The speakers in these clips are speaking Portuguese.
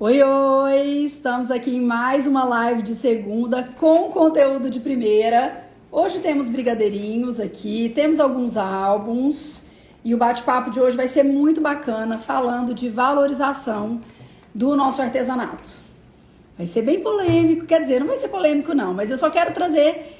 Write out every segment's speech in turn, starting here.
Oi, oi! Estamos aqui em mais uma live de segunda com conteúdo de primeira. Hoje temos brigadeirinhos aqui, temos alguns álbuns e o bate-papo de hoje vai ser muito bacana, falando de valorização do nosso artesanato. Vai ser bem polêmico, quer dizer, não vai ser polêmico não, mas eu só quero trazer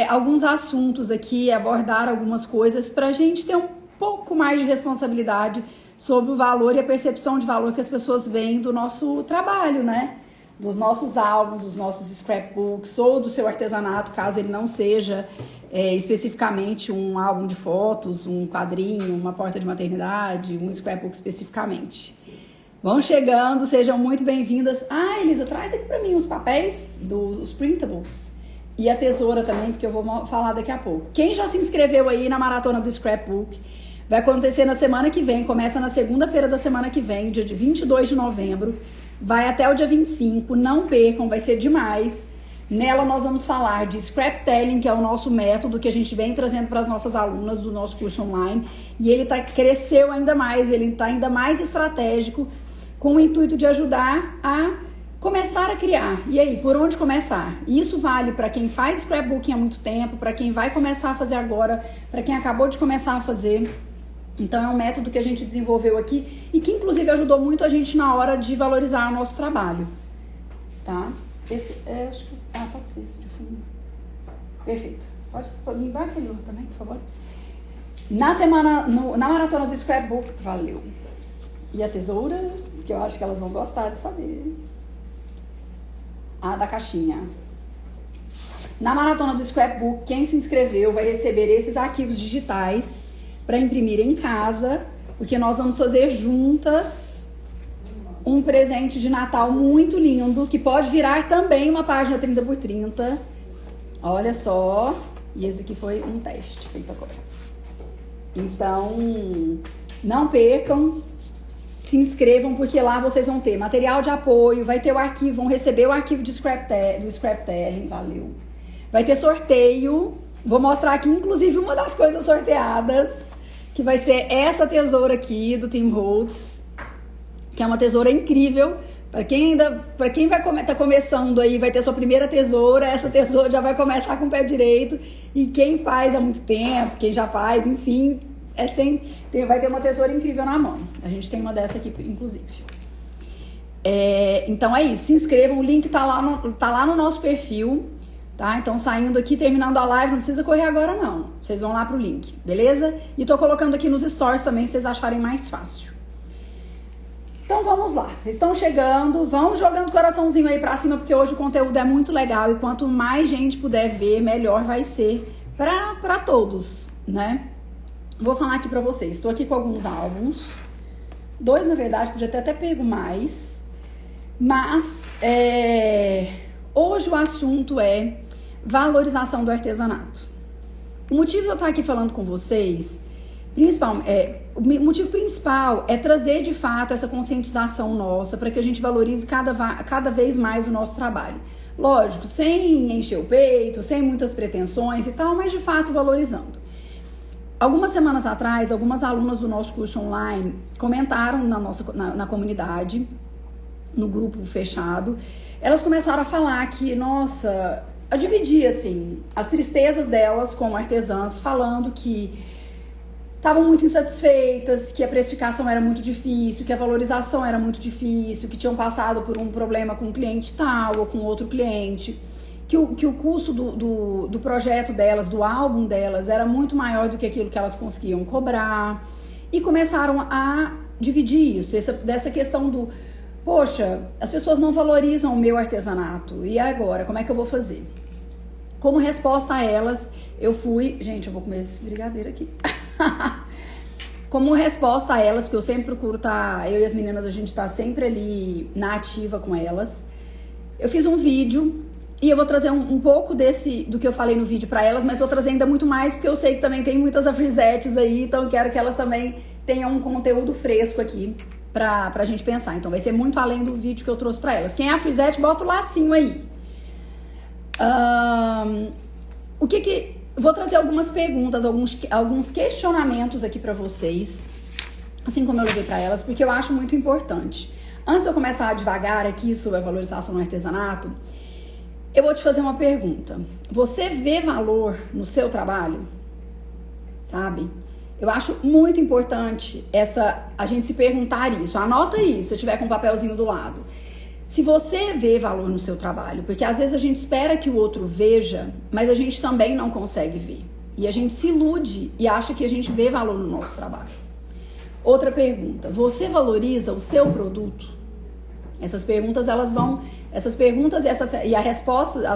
alguns assuntos aqui, abordar algumas coisas para a gente ter um pouco mais de responsabilidade sobre o valor e a percepção de valor que as pessoas veem do nosso trabalho, né? Dos nossos álbuns, dos nossos scrapbooks ou do seu artesanato, caso ele não seja especificamente um álbum de fotos, um quadrinho, uma porta de maternidade, um scrapbook especificamente. Vão chegando, sejam muito bem-vindas. Ah, Elisa, traz aqui pra mim os papéis dos printables e a tesoura também, porque eu vou falar daqui a pouco. Quem já se inscreveu aí na maratona do scrapbook, vai acontecer na semana que vem, começa na segunda-feira da semana que vem, dia 22 de novembro, vai até o dia 25, não percam, vai ser demais. Nela nós vamos falar de scraptelling, que é o nosso método que a gente vem trazendo para as nossas alunas do nosso curso online, e ele cresceu ainda mais, ele está ainda mais estratégico, com o intuito de ajudar a começar a criar. E aí, por onde começar? Isso vale para quem faz scrapbooking há muito tempo, para quem vai começar a fazer agora, para quem acabou de começar a fazer. Então é um método que a gente desenvolveu aqui e que inclusive ajudou muito a gente na hora de valorizar o nosso trabalho, tá? Esse, acho que, pode ser esse de fundo. Perfeito. Pode me dar aquele outro também, por favor? Na maratona do scrapbook, valeu. E a tesoura, que eu acho que elas vão gostar de saber. Da caixinha. Na maratona do scrapbook, quem se inscreveu vai receber esses arquivos digitais para imprimir em casa, porque nós vamos fazer juntas um presente de Natal muito lindo, que pode virar também uma página 30x30. Olha só, e esse aqui foi um teste feito agora. Então, não percam, se inscrevam, porque lá vocês vão ter material de apoio, vai ter o arquivo, vão receber o arquivo do scraptelling, valeu. Vai ter sorteio, vou mostrar aqui inclusive uma das coisas sorteadas, que vai ser essa tesoura aqui do Tim Holtz, que é uma tesoura incrível. Para quem tá começando aí, vai ter sua primeira tesoura, essa tesoura já vai começar com o pé direito. E quem faz há muito tempo, quem já faz, enfim, vai ter uma tesoura incrível na mão. A gente tem uma dessa aqui, inclusive. Então é isso, se inscrevam, o link tá lá no nosso perfil. Tá? Então, saindo aqui, terminando a live, não precisa correr agora não. Vocês vão lá pro link, beleza? E tô colocando aqui nos stories também, se vocês acharem mais fácil. Então, vamos lá. Vocês estão chegando, vão jogando coraçãozinho aí pra cima, porque hoje o conteúdo é muito legal e quanto mais gente puder ver, melhor vai ser pra todos, né? Vou falar aqui pra vocês. Tô aqui com alguns álbuns. 2, na verdade, podia ter até pego mais. Mas, hoje o assunto é valorização do artesanato. O motivo de eu estar aqui falando com vocês, o motivo principal é trazer de fato essa conscientização nossa para que a gente valorize cada vez mais o nosso trabalho. Lógico, sem encher o peito, sem muitas pretensões e tal, mas de fato valorizando. Algumas semanas atrás, algumas alunas do nosso curso online comentaram na comunidade, no grupo fechado, elas começaram a falar que, nossa, a dividir assim as tristezas delas como artesãs, falando que estavam muito insatisfeitas, que a precificação era muito difícil, que a valorização era muito difícil, que tinham passado por um problema com um cliente tal ou com outro cliente, que o custo do projeto delas, do álbum delas, era muito maior do que aquilo que elas conseguiam cobrar, e começaram a dividir isso, dessa questão do poxa, as pessoas não valorizam o meu artesanato, e agora, como é que eu vou fazer? Como resposta a elas, eu fui... Gente, eu vou comer esse brigadeiro aqui. Como resposta a elas, porque eu sempre procuro eu e as meninas, a gente tá sempre ali na ativa com elas. Eu fiz um vídeo e eu vou trazer um pouco do que eu falei no vídeo pra elas, mas vou trazer ainda muito mais, porque eu sei que também tem muitas afrisettes aí, então eu quero que elas também tenham um conteúdo fresco aqui pra gente pensar. Então vai ser muito além do vídeo que eu trouxe pra elas. Quem é afrisete, bota o lacinho aí. Vou trazer algumas perguntas, alguns questionamentos aqui pra vocês, assim como eu levei pra elas, porque eu acho muito importante. Antes de eu começar devagar aqui sobre a valorização no artesanato, eu vou te fazer uma pergunta. Você vê valor no seu trabalho? Sabe? Eu acho muito importante a gente se perguntar isso. Anota aí, se eu tiver com um papelzinho do lado. Se você vê valor no seu trabalho, porque às vezes a gente espera que o outro veja, mas a gente também não consegue ver. E a gente se ilude e acha que a gente vê valor no nosso trabalho. Outra pergunta, você valoriza o seu produto? Essas perguntas, as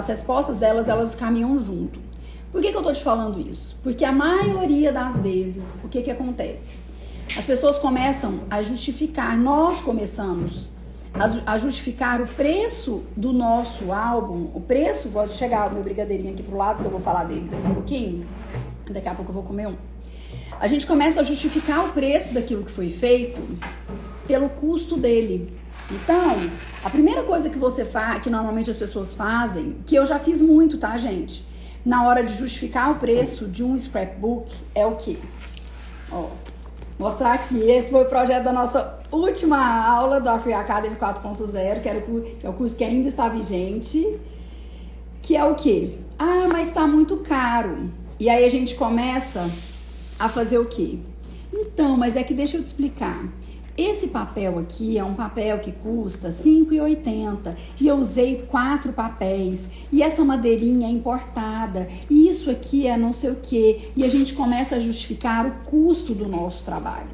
respostas delas, elas caminham junto. Por que eu tô te falando isso? Porque a maioria das vezes, o que acontece? As pessoas começam a justificar, nós começamos a justificar o preço do nosso álbum, o preço, vou chegar o meu brigadeirinho aqui pro lado, que eu vou falar dele daqui a pouquinho, daqui a pouco eu vou comer um. A gente começa a justificar o preço daquilo que foi feito pelo custo dele. Então, a primeira coisa que você faz, que normalmente as pessoas fazem, que eu já fiz muito, tá, gente? Na hora de justificar o preço de um scrapbook, é o quê? Ó, mostrar aqui, esse foi o projeto da nossa última aula do Free Academy 4.0, que é o curso que ainda está vigente, que é o quê? Ah, mas tá muito caro. E aí a gente começa a fazer o quê? Então, mas é que deixa eu te explicar. Esse papel aqui é um papel que custa R$ 5,80 e eu usei 4 papéis e essa madeirinha é importada e isso aqui é não sei o que e a gente começa a justificar o custo do nosso trabalho.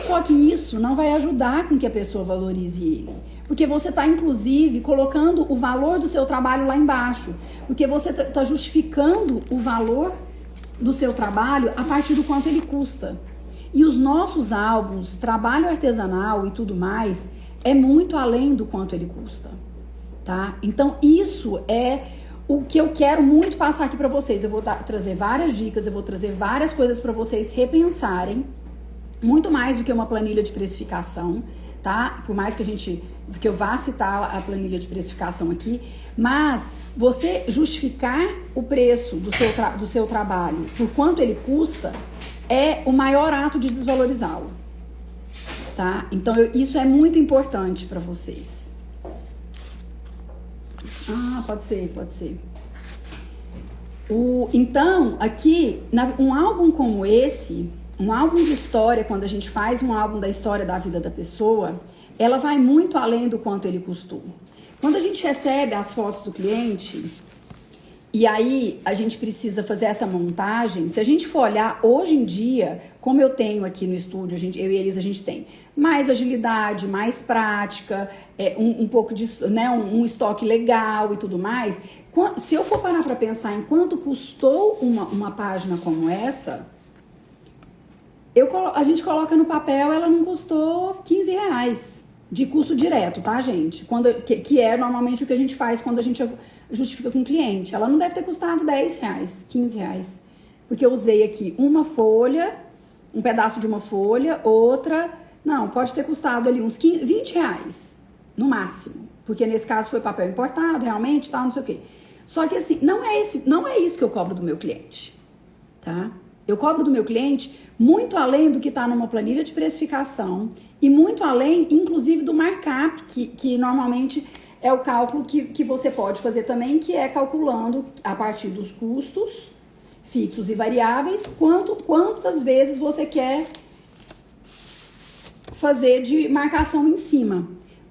Só que isso não vai ajudar com que a pessoa valorize ele, porque você está inclusive colocando o valor do seu trabalho lá embaixo, porque você está justificando o valor do seu trabalho a partir do quanto ele custa. E os nossos álbuns, trabalho artesanal e tudo mais, é muito além do quanto ele custa, tá? Então, isso é o que eu quero muito passar aqui pra vocês. Eu vou trazer várias dicas, eu vou trazer várias coisas pra vocês repensarem, muito mais do que uma planilha de precificação, tá? Por mais que eu vá citar a planilha de precificação aqui, mas você justificar o preço do seu trabalho por quanto ele custa é o maior ato de desvalorizá-lo, tá? Então, isso é muito importante para vocês. Ah, pode ser. Então, aqui, um álbum como esse, um álbum de história, quando a gente faz um álbum da história da vida da pessoa, ela vai muito além do quanto ele custou. Quando a gente recebe as fotos do cliente, e aí a gente precisa fazer essa montagem, se a gente for olhar hoje em dia, como eu tenho aqui no estúdio, eu e a Elisa, a gente tem mais agilidade, mais prática, um pouco de, né, um estoque legal e tudo mais. Se eu for parar para pensar em quanto custou uma página como essa, a gente coloca no papel, ela não custou R$15 de custo direto, tá, gente? Que é normalmente o que a gente faz quando a gente justifica com o cliente. Ela não deve ter custado R$10, R$15, porque eu usei aqui uma folha, um pedaço de uma folha, outra, não, pode ter custado ali uns R$20, no máximo, porque nesse caso foi papel importado, realmente, tal, não sei o quê. Só que assim, não é isso que eu cobro do meu cliente, tá? Eu cobro do meu cliente muito além do que está numa planilha de precificação e muito além, inclusive, do markup, que normalmente é o cálculo que você pode fazer também, que é calculando a partir dos custos fixos e variáveis, quantas vezes você quer fazer de marcação em cima.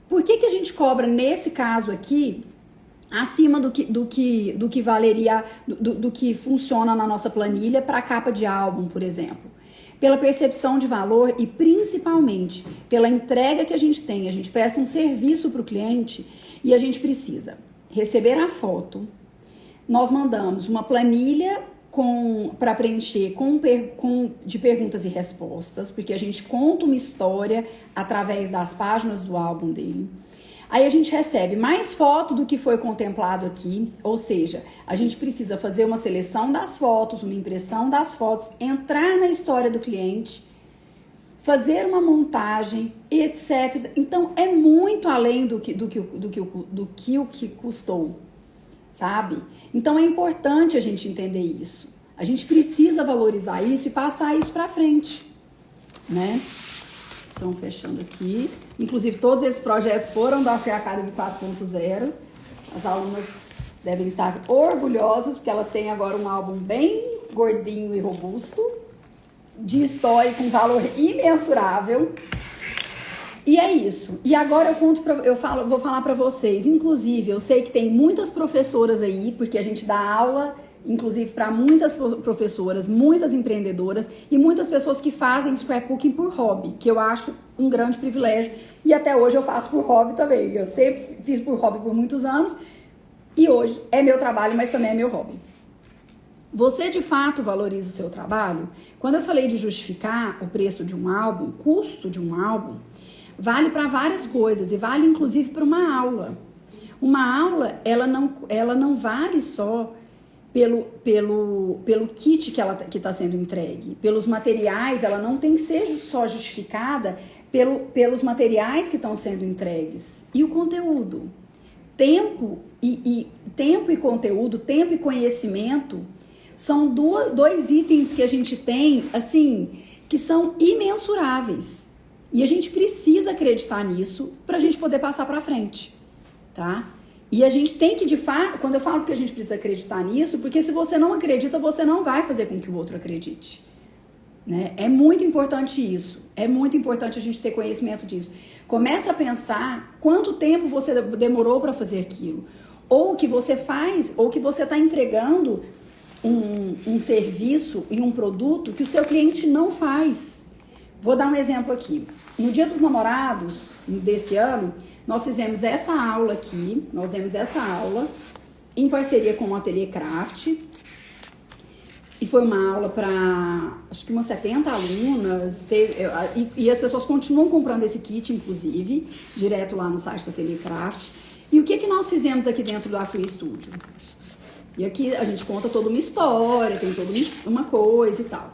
Por que a gente cobra, nesse caso aqui, acima do que valeria, do que funciona na nossa planilha para capa de álbum, por exemplo? Pela percepção de valor e principalmente pela entrega que a gente tem. A gente presta um serviço para o cliente e a gente precisa receber a foto. Nós mandamos uma planilha para preencher de perguntas e respostas, porque a gente conta uma história através das páginas do álbum dele. Aí a gente recebe mais foto do que foi contemplado aqui, ou seja, a gente precisa fazer uma seleção das fotos, uma impressão das fotos, entrar na história do cliente, fazer uma montagem, etc. Então, é muito além do que custou, sabe? Então, é importante a gente entender isso. A gente precisa valorizar isso e passar isso pra frente, né? Então, fechando aqui. Inclusive, todos esses projetos foram da Free Academy 4.0. As alunas devem estar orgulhosas, porque elas têm agora um álbum bem gordinho e robusto, de história com valor imensurável. E é isso. E agora vou falar para vocês. Inclusive, eu sei que tem muitas professoras aí, porque a gente dá aula, inclusive, para muitas professoras, muitas empreendedoras e muitas pessoas que fazem scrapbooking por hobby, que eu acho um grande privilégio. E até hoje eu faço por hobby também. Eu sempre fiz por hobby por muitos anos e hoje é meu trabalho, mas também é meu hobby. Você de fato valoriza o seu trabalho? Quando eu falei de justificar o preço de um álbum, o custo de um álbum, vale para várias coisas e vale inclusive para uma aula. Uma aula, ela não vale só pelo kit que está sendo entregue, pelos materiais, ela não tem que ser só justificada pelos materiais que estão sendo entregues. E o conteúdo? Tempo e conteúdo, tempo e conhecimento são dois itens que a gente tem, assim, que são imensuráveis. E a gente precisa acreditar nisso para a gente poder passar para frente, tá? E a gente tem que, de fato, quando eu falo que a gente precisa acreditar nisso, porque se você não acredita, você não vai fazer com que o outro acredite, né? É muito importante isso, é muito importante a gente ter conhecimento disso. Começa a pensar quanto tempo você demorou para fazer aquilo, ou que você faz, ou que você está entregando um serviço e um produto que o seu cliente não faz. Vou dar um exemplo aqui. No Dia dos Namorados desse ano, nós fizemos essa aula aqui, nós demos essa aula em parceria com o Ateliê Craft. E foi uma aula para, acho que umas 70 alunas, e as pessoas continuam comprando esse kit, inclusive, direto lá no site do Ateliê Craft. E o que nós fizemos aqui dentro do Free Studio? E aqui a gente conta toda uma história, tem toda uma coisa e tal.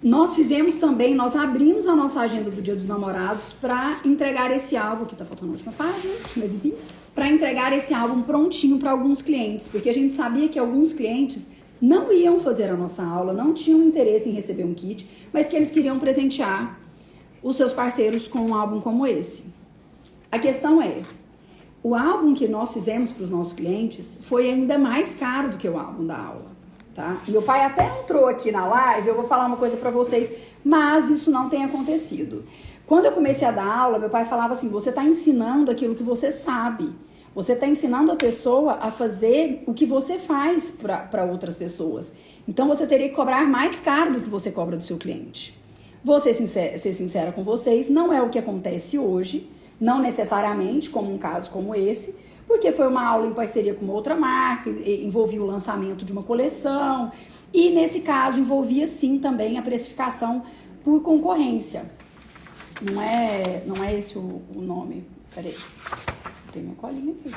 Nós fizemos também, nós abrimos a nossa agenda do Dia dos Namorados para entregar esse álbum, que tá faltando a última página, mas enfim, para entregar esse álbum prontinho para alguns clientes, porque a gente sabia que alguns clientes não iam fazer a nossa aula, não tinham interesse em receber um kit, mas que eles queriam presentear os seus parceiros com um álbum como esse. A questão é, o álbum que nós fizemos para os nossos clientes foi ainda mais caro do que o álbum da aula. Tá? Meu pai até entrou aqui na live, eu vou falar uma coisa pra vocês, mas isso não tem acontecido. Quando eu comecei a dar aula, meu pai falava assim, você tá ensinando aquilo que você sabe. Você tá ensinando a pessoa a fazer o que você faz para outras pessoas. Então você teria que cobrar mais caro do que você cobra do seu cliente. Vou ser sincera com vocês, não é o que acontece hoje, não necessariamente como um caso como esse, porque foi uma aula em parceria com uma outra marca, envolvia o lançamento de uma coleção e, nesse caso, envolvia, sim, também a precificação por concorrência. Não é esse o nome. Peraí, tem minha colinha aqui.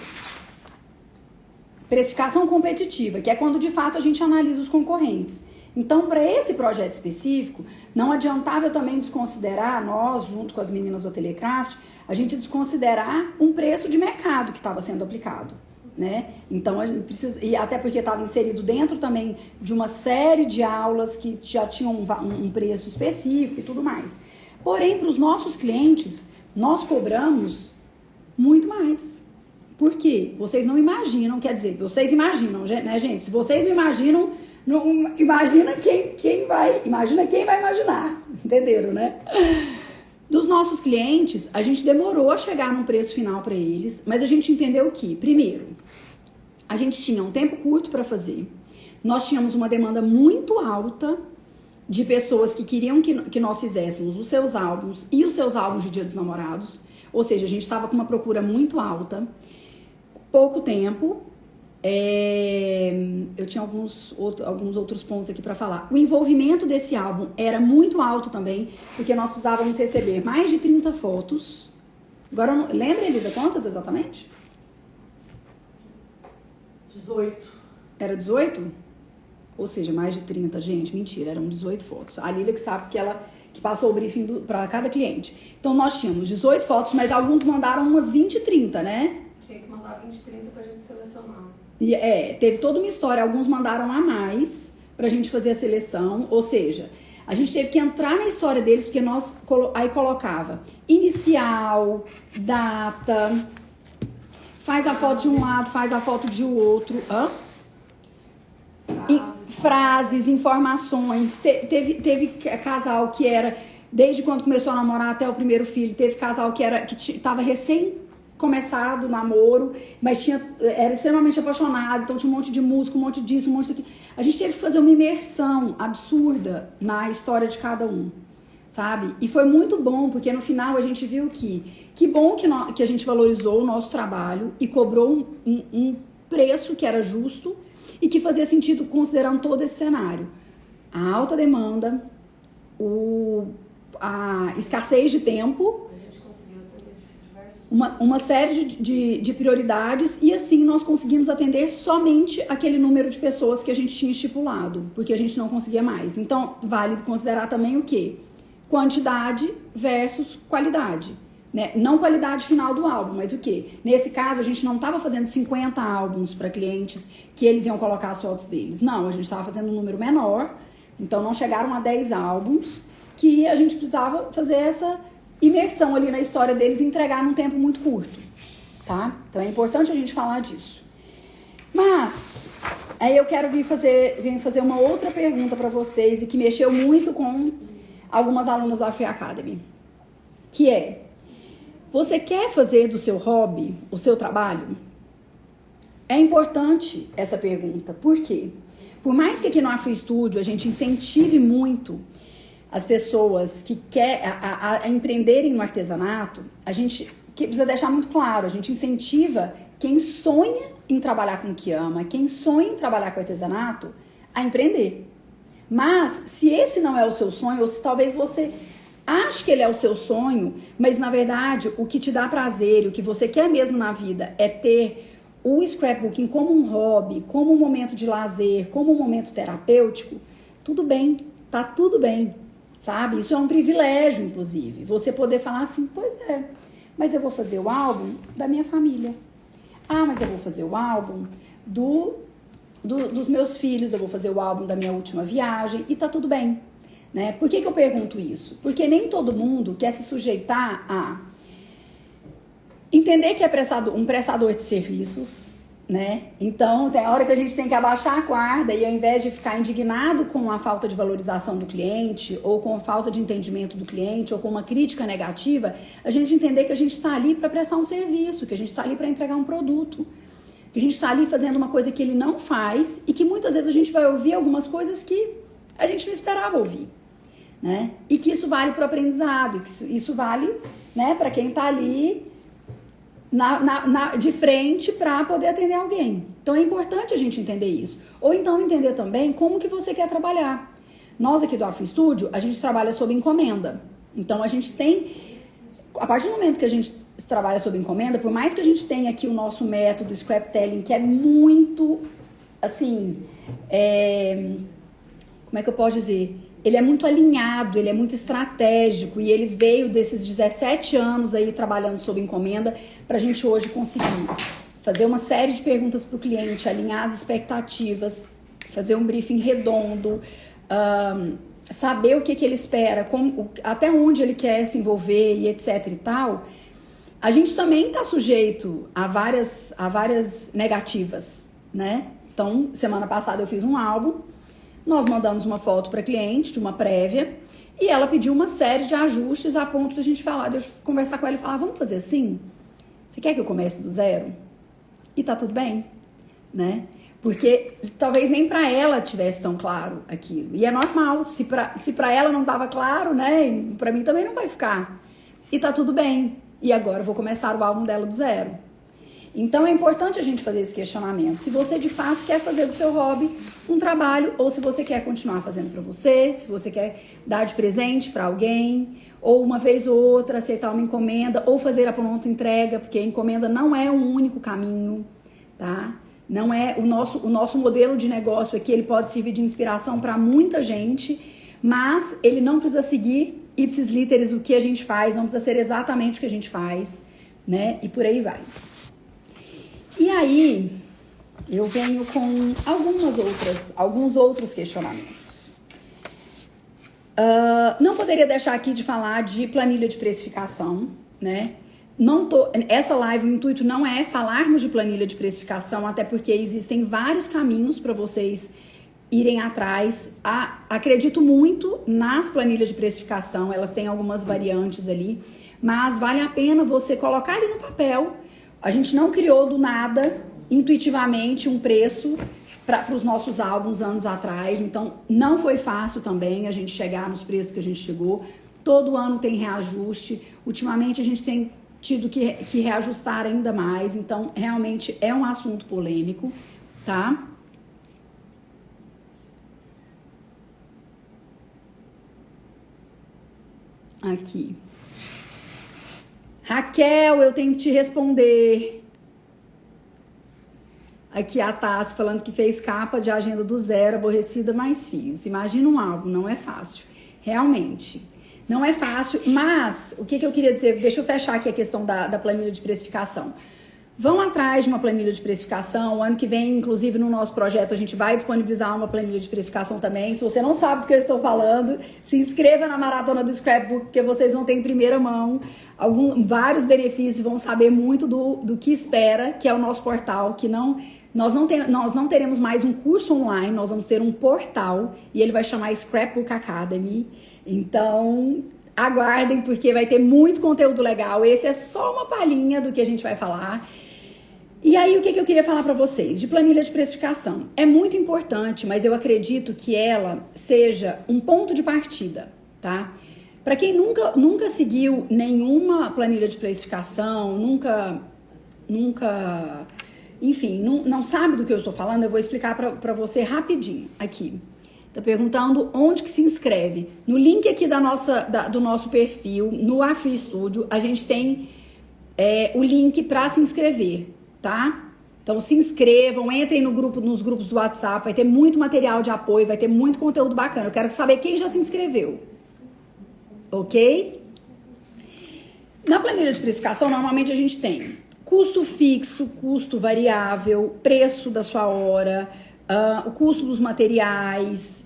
Precificação competitiva, que é quando, de fato, a gente analisa os concorrentes. Então, para esse projeto específico, não adiantava eu também desconsiderar, nós, junto com as meninas do Ateliê Craft, a gente desconsiderar um preço de mercado que estava sendo aplicado, né? Então, a gente precisa, e até porque estava inserido dentro também de uma série de aulas que já tinham um preço específico e tudo mais. Porém, para os nossos clientes, nós cobramos muito mais. Por quê? Vocês não imaginam, quer dizer, vocês imaginam, né, gente? Se vocês me imaginam, não, imagina quem vai imaginar, entenderam, né? Dos nossos clientes, a gente demorou a chegar num preço final para eles, mas a gente entendeu que, primeiro, a gente tinha um tempo curto para fazer, nós tínhamos uma demanda muito alta de pessoas que queriam que nós fizéssemos os seus álbuns e os seus álbuns de Dia dos Namorados, ou seja, a gente estava com uma procura muito alta, pouco tempo. Eu tinha alguns outros pontos aqui para falar. O envolvimento desse álbum era muito alto também, porque nós precisávamos receber mais de 30 fotos. Agora, lembra, Elisa, quantas exatamente? 18. Era 18? Ou seja, mais de 30, gente, mentira, eram 18 fotos. A Lília que sabe que passou o briefing para cada cliente. Então, nós tínhamos 18 fotos, mas alguns mandaram umas 20 e 30, né? Tinha que mandar 20 e 30 pra gente selecionar. E teve toda uma história, alguns mandaram a mais pra gente fazer a seleção, ou seja, A gente teve que entrar na história deles, porque nós aí colocava inicial, data, faz a foto de um lado, faz a foto de outro. Frases, informações. Teve casal que era, desde quando começou a namorar até o primeiro filho, teve casal que estava recém começado o namoro, mas era extremamente apaixonado, então tinha um monte de música, um monte disso, um monte daquilo. A gente teve que fazer uma imersão absurda na história de cada um, sabe? E foi muito bom, porque no final a gente viu que bom que a gente valorizou o nosso trabalho e cobrou um preço que era justo e que fazia sentido considerando todo esse cenário. A alta demanda, a escassez de tempo, uma série de prioridades, e assim nós conseguimos atender somente aquele número de pessoas que a gente tinha estipulado, porque a gente não conseguia mais. Então, vale considerar também o quê? Quantidade versus qualidade. Né? Não qualidade final do álbum, mas o quê? Nesse caso, a gente não estava fazendo 50 álbuns para clientes que eles iam colocar as fotos deles. Não, a gente estava fazendo um número menor, então não chegaram a 10 álbuns, que a gente precisava fazer essa imersão ali na história deles e entregar num tempo muito curto, tá? Então é importante a gente falar disso. Mas, aí eu quero vir fazer uma outra pergunta para vocês e que mexeu muito com algumas alunas da Free Academy, que é: você quer fazer do seu hobby o seu trabalho? É importante essa pergunta. Por quê? Por mais que aqui no Free Studio a gente incentive muito as pessoas que querem a empreenderem no artesanato, a gente precisa deixar muito claro, a gente incentiva quem sonha em trabalhar com o que ama, quem sonha em trabalhar com artesanato, a empreender. Mas, se esse não é o seu sonho, ou se talvez você ache que ele é o seu sonho, mas na verdade o que te dá prazer, o que você quer mesmo na vida é ter o scrapbooking como um hobby, como um momento de lazer, como um momento terapêutico, tudo bem, tá tudo bem, sabe? Isso é um privilégio, inclusive, você poder falar assim: pois é, mas eu vou fazer o álbum da minha família. Ah, mas eu vou fazer o álbum dos meus filhos, eu vou fazer o álbum da minha última viagem, e tá tudo bem. Né? Por que eu pergunto isso? Porque nem todo mundo quer se sujeitar a entender que é um prestador de serviços, né? Então, tem a hora que a gente tem que abaixar a guarda e, ao invés de ficar indignado com a falta de valorização do cliente, ou com a falta de entendimento do cliente, ou com uma crítica negativa, a gente entender que a gente está ali para prestar um serviço, que a gente está ali para entregar um produto, que a gente está ali fazendo uma coisa que ele não faz e que muitas vezes a gente vai ouvir algumas coisas que a gente não esperava ouvir. Né? E que isso vale para o aprendizado, que isso vale, né, para quem está ali de frente para poder atender alguém. Então é importante a gente entender isso. Ou então entender também como que você quer trabalhar. Nós aqui do Free Studio, a gente trabalha sob encomenda. Então a gente tem, a partir do momento que a gente trabalha sob encomenda, por mais que a gente tenha aqui o nosso método scraptelling, que é muito, assim, como é que eu posso dizer? Ele é muito alinhado, ele é muito estratégico, e ele veio desses 17 anos aí trabalhando sob encomenda pra gente hoje conseguir fazer uma série de perguntas pro cliente, alinhar as expectativas, fazer um briefing redondo, saber o que ele espera, até onde ele quer se envolver e etc e tal. A gente também tá sujeito a várias negativas, né? Então, semana passada eu fiz um álbum. Nós mandamos uma foto para cliente de uma prévia e ela pediu uma série de ajustes a ponto de a gente falar, de eu conversar com ela e falar: vamos fazer assim? Você quer que eu comece do zero? E tá tudo bem, né? Porque talvez nem para ela tivesse tão claro aquilo. E é normal, se para ela não tava claro, né? Para mim também não vai ficar. E tá tudo bem. E agora eu vou começar o álbum dela do zero. Então é importante a gente fazer esse questionamento. Se você de fato quer fazer do seu hobby um trabalho, ou se você quer continuar fazendo para você, se você quer dar de presente para alguém, ou uma vez ou outra aceitar uma encomenda, ou fazer a pronta entrega, porque a encomenda não é o único caminho, tá? Não é o nosso modelo de negócio aqui, ele pode servir de inspiração para muita gente, mas ele não precisa seguir ipsis literis o que a gente faz, não precisa ser exatamente o que a gente faz, né? E por aí vai. E aí, eu venho com alguns outros questionamentos. Não poderia deixar aqui de falar de planilha de precificação, né? Essa live, o intuito não é falarmos de planilha de precificação, até porque existem vários caminhos para vocês irem atrás. Acredito muito nas planilhas de precificação, elas têm algumas variantes ali, mas vale a pena você colocar ali no papel. A gente não criou do nada, intuitivamente, um preço para os nossos álbuns anos atrás, então não foi fácil também a gente chegar nos preços que a gente chegou. Todo ano tem reajuste, ultimamente a gente tem tido que reajustar ainda mais, então realmente é um assunto polêmico, tá? Aqui. Raquel, eu tenho que te responder. Aqui a Tassi falando que fez capa de Agenda do Zero, aborrecida, mas fiz. Imagina um álbum, não é fácil. Realmente, não é fácil, mas o que eu queria dizer, deixa eu fechar aqui a questão da planilha de precificação. Vão atrás de uma planilha de precificação. Ano que vem, inclusive, no nosso projeto, a gente vai disponibilizar uma planilha de precificação também. Se você não sabe do que eu estou falando, se inscreva na Maratona do Scrapbook, porque vocês vão ter em primeira mão vários benefícios, vão saber muito do que espera, que é o nosso portal, que nós não teremos mais um curso online, nós vamos ter um portal, e ele vai chamar Scrapbook Academy. Então, aguardem, porque vai ter muito conteúdo legal. Esse é só uma palhinha do que a gente vai falar. E aí, o que eu queria falar para vocês? De planilha de precificação. É muito importante, mas eu acredito que ela seja um ponto de partida, tá? Para quem nunca seguiu nenhuma planilha de precificação, enfim, não sabe do que eu estou falando, eu vou explicar para você rapidinho aqui. Tá perguntando onde que se inscreve. No link aqui do nosso perfil, no Afri Studio, a gente tem o link para se inscrever, tá? Então se inscrevam, entrem nos grupos do WhatsApp, vai ter muito material de apoio, vai ter muito conteúdo bacana. Eu quero saber quem já se inscreveu, ok? Na planilha de precificação, normalmente a gente tem custo fixo, custo variável, preço da sua hora, o custo dos materiais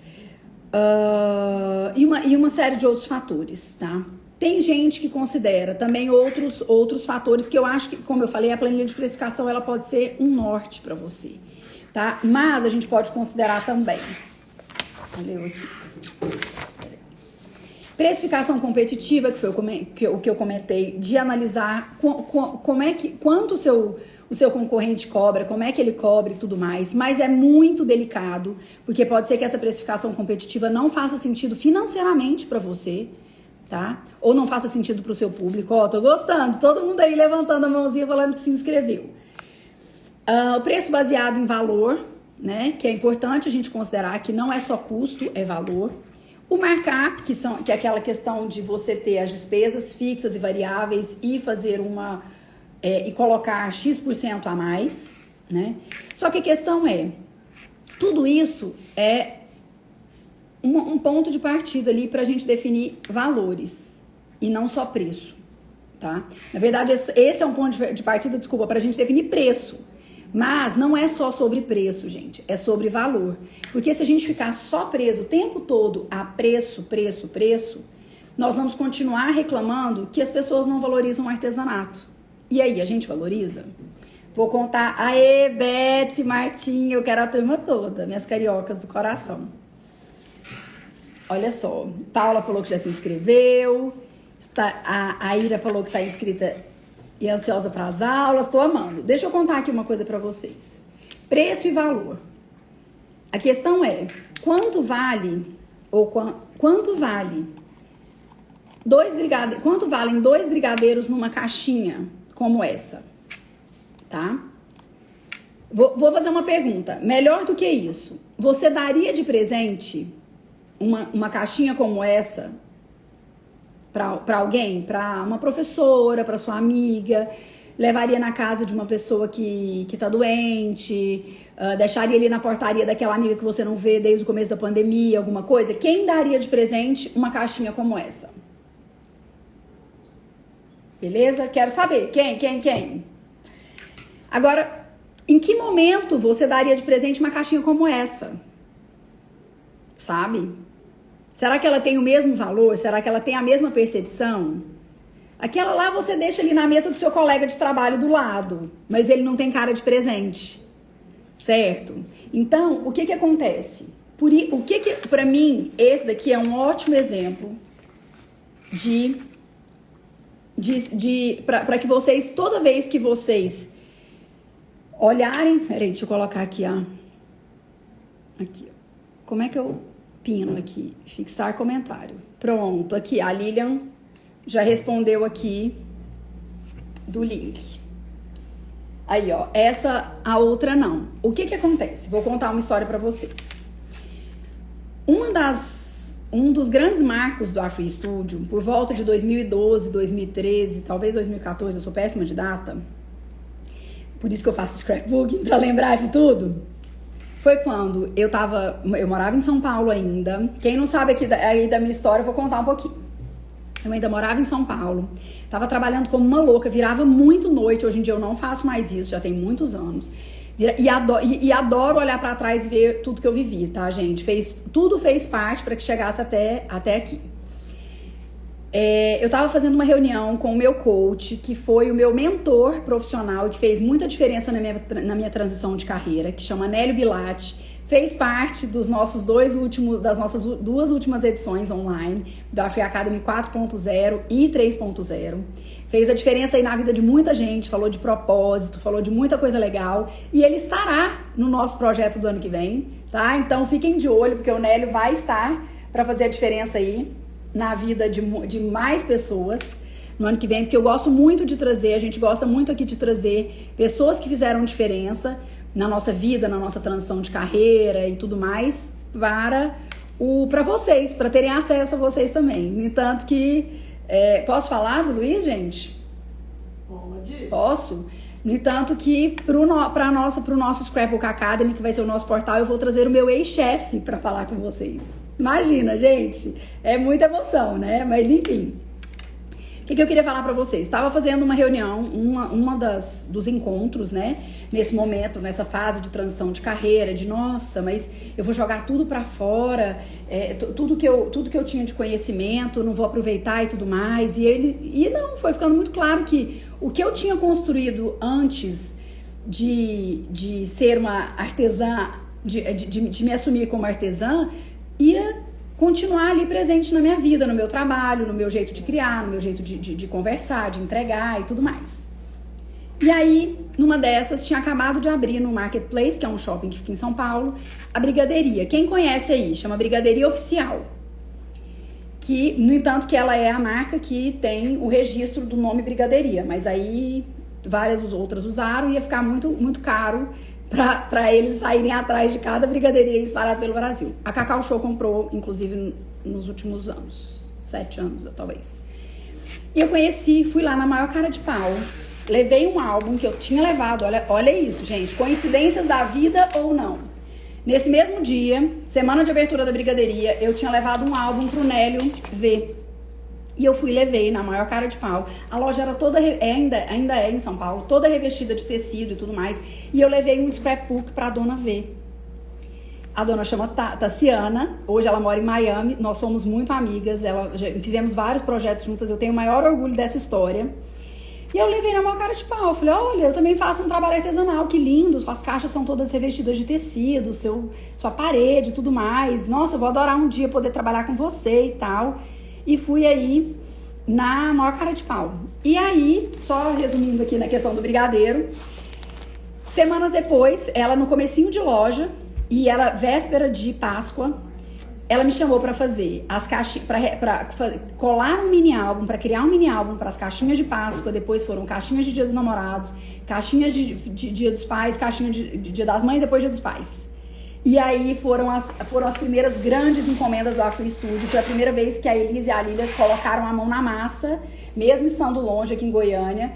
e uma série de outros fatores, tá? Tem gente que considera também outros fatores que eu acho que, como eu falei, a planilha de precificação ela pode ser um norte para você, tá? Mas a gente pode considerar também. Valeu aqui. Precificação competitiva, que foi o que eu comentei, de analisar quanto o seu concorrente cobra, como é que ele cobra e tudo mais, mas é muito delicado, porque pode ser que essa precificação competitiva não faça sentido financeiramente para você, tá? Ou não faça sentido para o seu público. Ó, tô gostando, todo mundo aí levantando a mãozinha falando que se inscreveu. O preço baseado em valor, né? Que é importante a gente considerar que não é só custo, é valor. O markup, que é aquela questão de você ter as despesas fixas e variáveis e fazer e colocar X% a mais, né? Só que a questão tudo isso é um ponto de partida ali para a gente definir valores e não só preço, tá? Na verdade, esse é um ponto de partida, desculpa, para a gente definir preço. Mas não é só sobre preço, gente, é sobre valor. Porque se a gente ficar só preso o tempo todo a preço, nós vamos continuar reclamando que as pessoas não valorizam o artesanato. E aí, a gente valoriza? Vou contar. Aê, Betsy, Martim, eu quero a turma toda, minhas cariocas do coração. Olha só, Paula falou que já se inscreveu, a Ira falou que está inscrita e ansiosa para as aulas, tô amando. Deixa eu contar aqui uma coisa para vocês. Preço e valor. A questão quanto valem 2 brigadeiros numa caixinha como essa, tá? Vou fazer uma pergunta. Melhor do que isso, você daria de presente uma caixinha como essa para alguém, para uma professora, para sua amiga, levaria na casa de uma pessoa que tá doente, deixaria ali na portaria daquela amiga que você não vê desde o começo da pandemia, alguma coisa? Quem daria de presente uma caixinha como essa? Beleza? Quero saber. Quem? Agora, em que momento você daria de presente uma caixinha como essa? Sabe? Será que ela tem o mesmo valor? Será que ela tem a mesma percepção? Aquela lá você deixa ali na mesa do seu colega de trabalho do lado, mas ele não tem cara de presente, certo? Então, o que que acontece? Para mim, esse daqui é um ótimo exemplo para que vocês, toda vez que vocês olharem... Peraí, deixa eu colocar aqui, ó. Aqui, ó. Como é que eu pino aqui? Fixar comentário. Pronto, aqui, a Lilian já respondeu aqui do link. Aí, ó, a outra não. O que que acontece? Vou contar uma história pra vocês. Um dos grandes marcos do Afro Studio, por volta de 2012, 2013, talvez 2014, eu sou péssima de data, por isso que eu faço scrapbooking, pra lembrar de tudo, foi quando eu morava em São Paulo ainda. Quem não sabe aqui aí da minha história, eu vou contar um pouquinho. Eu ainda morava em São Paulo, tava trabalhando como uma louca, virava muito noite. Hoje em dia eu não faço mais isso, já tem muitos anos. E adoro olhar pra trás e ver tudo que eu vivi, tá, gente? Tudo fez parte para que chegasse até aqui. Eu tava fazendo uma reunião com o meu coach, que foi o meu mentor profissional e que fez muita diferença na minha transição de carreira, que chama Nélio Bilatti. Fez parte das nossas duas últimas edições online, da Free Academy 4.0 e 3.0. Fez a diferença aí na vida de muita gente, falou de propósito, falou de muita coisa legal. E ele estará no nosso projeto do ano que vem, tá? Então fiquem de olho, porque o Nélio vai estar para fazer a diferença aí na vida de mais pessoas no ano que vem, porque eu gosto muito de trazer, a gente gosta muito aqui de trazer pessoas que fizeram diferença na nossa vida, na nossa transição de carreira e tudo mais, para vocês, para terem acesso a vocês também. No entanto que... posso falar do Luiz, gente? Pode. Posso? No entanto que pro nosso Scrapbook Academy, que vai ser o nosso portal, eu vou trazer o meu ex-chefe para falar com vocês. Imagina, gente, é muita emoção, né? Mas enfim, o que eu queria falar para vocês? Estava fazendo uma reunião, dos encontros, né? Nesse momento, nessa fase de transição de carreira, nossa, mas eu vou jogar tudo para fora, tudo que eu tinha de conhecimento, não vou aproveitar e tudo mais. E não, foi ficando muito claro que o que eu tinha construído antes de ser uma artesã, de me assumir como artesã, ia continuar ali presente na minha vida, no meu trabalho, no meu jeito de criar, no meu jeito de conversar, de entregar e tudo mais. E aí, numa dessas, tinha acabado de abrir no Marketplace, que é um shopping que fica em São Paulo, a Brigadeiria. Quem conhece aí? Chama Brigadeiria Oficial. Que, no entanto, que ela é a marca que tem o registro do nome Brigadeiria. Mas aí, várias outras usaram e ia ficar muito, muito caro para eles saírem atrás de cada brigadeiria espalhada pelo Brasil. A Cacau Show comprou, inclusive, nos últimos anos, 7 anos, talvez. E eu fui lá na maior cara de pau, levei um álbum que eu tinha levado, olha isso, gente, coincidências da vida ou não. Nesse mesmo dia, semana de abertura da brigadeiria, eu tinha levado um álbum pro Nélio ver. E eu levei na maior cara de pau. A loja era toda, ainda é em São Paulo, toda revestida de tecido e tudo mais. E eu levei um scrapbook pra dona ver. A dona chama Tassiana, hoje ela mora em Miami, nós somos muito amigas, fizemos vários projetos juntas, eu tenho o maior orgulho dessa história. E eu levei na maior cara de pau, falei, olha, eu também faço um trabalho artesanal, que lindo, suas caixas são todas revestidas de tecido, sua parede e tudo mais. Nossa, eu vou adorar um dia poder trabalhar com você e tal. E fui aí na maior cara de pau. E aí, só resumindo aqui na questão do brigadeiro, semanas depois, ela no comecinho de loja, e ela, véspera de Páscoa, ela me chamou pra fazer as caixinhas, pra colar um mini álbum, pra criar um mini álbum para as caixinhas de Páscoa. Depois foram caixinhas de Dia dos Namorados, caixinhas de Dia dos Pais, caixinha de Dia das Mães, depois Dia dos Pais. E aí foram as primeiras grandes encomendas do Afro Studio. Foi a primeira vez que a Elise e a Lília colocaram a mão na massa, mesmo estando longe aqui em Goiânia,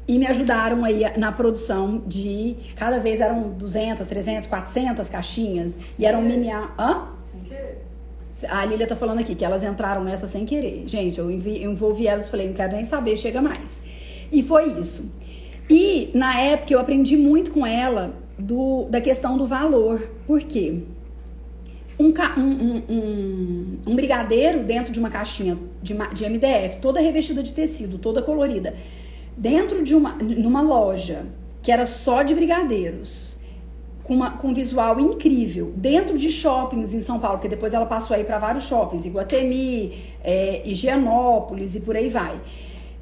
e me ajudaram aí na produção de... Cada vez eram 200, 300, 400 caixinhas. E eram mini... Hã? Sem querer. A Lília tá falando aqui que elas entraram nessa sem querer. Gente, eu envolvi elas e falei, não quero nem saber, chega mais. E foi isso. E na época eu aprendi muito com ela da questão do valor. Por quê? um brigadeiro dentro de uma caixinha de MDF, toda revestida de tecido, toda colorida, dentro de numa loja que era só de brigadeiros, com um visual incrível, dentro de shoppings em São Paulo, porque depois ela passou aí para vários shoppings, Iguatemi, Higienópolis e por aí vai,